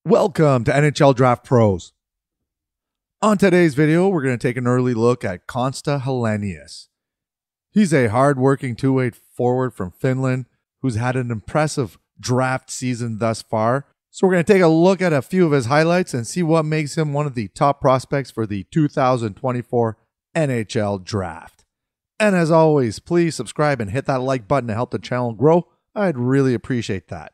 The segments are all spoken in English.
Welcome to NHL Draft Pros. On today's video, we're going to take an early look at KONSTA HELENIUS. He's a hard-working two-way forward from Finland who's had an impressive draft season thus far. So we're going to take a look at a few of his highlights and see what makes him one of the top prospects for the 2024 NHL Draft. And as always, please subscribe and hit that like button to help the channel grow. I'd really appreciate that.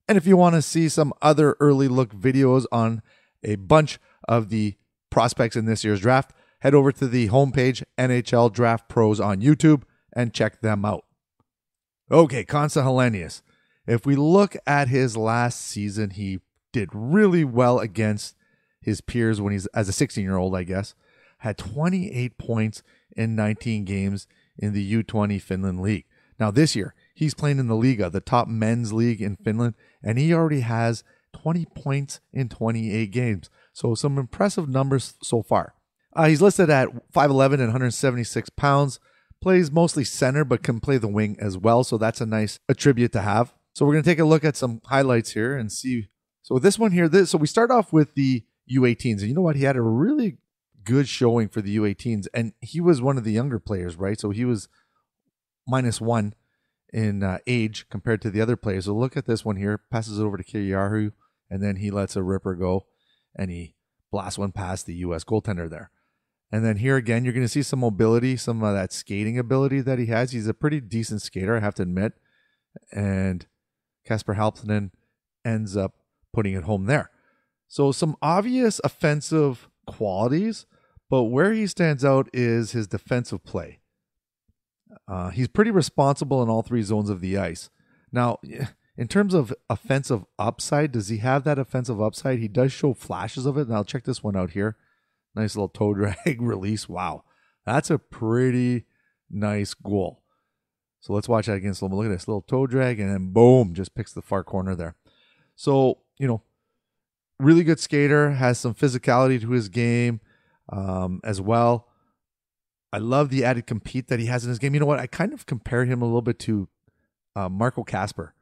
And if you want to see some other early look videos on a bunch of the prospects in this year's draft, head over to the homepage NHL Draft Pros on YouTube and check them out. Okay, KONSTA HELENIUS. If we look at his last season, he did really well against his peers when he's as a 16-year-old, I guess. Had 28 points in 19 games in the U20 Finland League. Now this year, he's playing in the Liga, the top men's league in Finland, and he already has 20 points in 28 games. So some impressive numbers so far. He's listed at 5'11 and 176 pounds, plays mostly center, but can play the wing as well. So that's a nice attribute to have. So we're going to take a look at some highlights here and see. So this one here, so we start off with the U18s. And you know what? He had a really good showing for the U18s. And he was one of the younger players, right? So he was -1 in age compared to the other players. So look at this one here. Passes it over to Kiriyahu, and then he lets a ripper go, and he blasts one past the U.S. goaltender there. And then here again, you're going to see some mobility, some of that skating ability that he has. He's a pretty decent skater, I have to admit. And Kasper Halpinen ends up putting it home there. So some obvious offensive qualities, but where he stands out is his defensive play. He's pretty responsible in all three zones of the ice. Now, in terms of offensive upside, does he have that offensive upside? He does show flashes of it. Now, check this one out here. Nice little toe drag release. Wow. That's a pretty nice goal. So let's watch that again. So look at this little toe drag, and then boom, just picks the far corner there. So, really good skater, has some physicality to his game as well. I love the added compete that he has in his game. You know what? I kind of compare him a little bit to Marco Kasper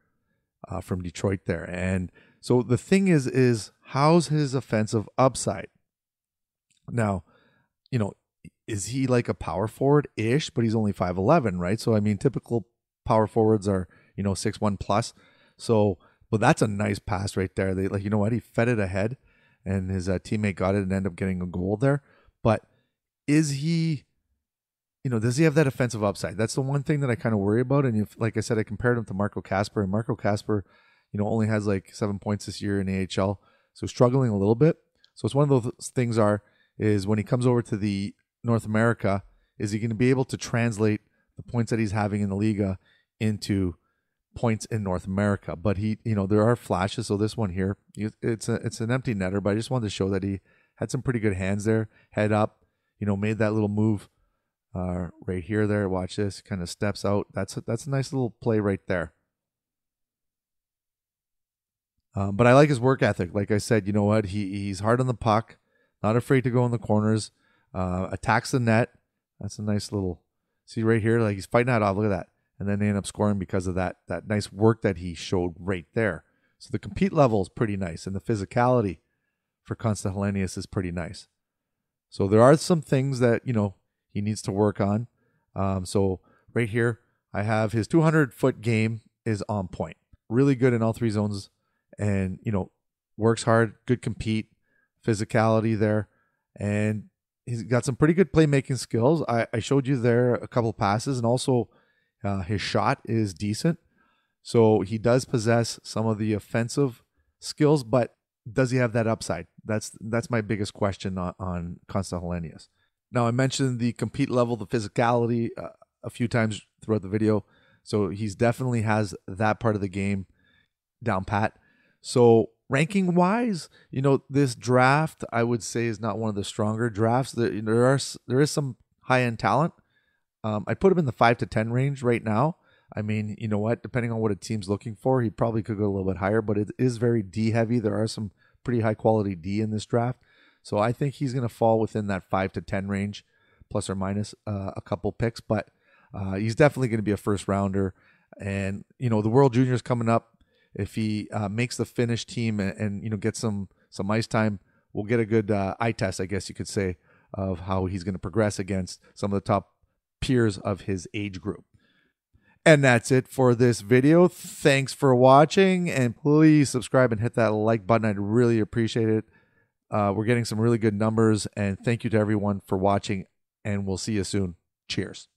from Detroit there. And so the thing is how's his offensive upside? Now, is he like a power forward-ish, but he's only 5'11", right? So, I mean, typical power forwards are, 6'1 plus. So, but that's a nice pass right there. They you know what? He fed it ahead, and his teammate got it and ended up getting a goal there. But is he... does he have that offensive upside? That's the one thing that I kind of worry about. And like I said, I compared him to Marco Kasper, and Marco Kasper, only has like 7 points this year in AHL, so struggling a little bit. So it's one of those things is when he comes over to the North America, is he going to be able to translate the points that he's having in the Liga into points in North America? But he, there are flashes. So this one here, it's an empty netter, but I just wanted to show that he had some pretty good hands there, head up, made that little move. Right here, there. Watch this. Kind of steps out. That's a nice little play right there. But I like his work ethic. Like I said, you know what? He's hard on the puck, not afraid to go in the corners, attacks the net. That's a nice little. See right here, like he's fighting that off. Look at that, and then they end up scoring because of that nice work that he showed right there. So the compete level is pretty nice, and the physicality for KONSTA HELENIUS is pretty nice. So there are some things that he needs to work on. So right here, I have his 200-foot game is on point. Really good in all three zones, and works hard, good compete, physicality there, and he's got some pretty good playmaking skills. I showed you there a couple passes, and also his shot is decent. So he does possess some of the offensive skills, but does he have that upside? That's my biggest question on KONSTA HELENIUS. Now, I mentioned the compete level, the physicality a few times throughout the video. So he's definitely has that part of the game down pat. So ranking-wise, this draft, I would say, is not one of the stronger drafts. There is some high-end talent. I put him in the 5 to 10 range right now. I mean, you know what? Depending on what a team's looking for, he probably could go a little bit higher, but it is very D-heavy. There are some pretty high-quality D in this draft. So I think he's going to fall within that 5 to 10 range, plus or minus a couple picks. But he's definitely going to be a first rounder. And, the World Juniors coming up if he makes the Finnish team and gets some ice time, we'll get a good eye test, I guess you could say, of how he's going to progress against some of the top peers of his age group. And that's it for this video. Thanks for watching, and please subscribe and hit that like button. I'd really appreciate it. We're getting some really good numbers, and thank you to everyone for watching, and we'll see you soon. Cheers.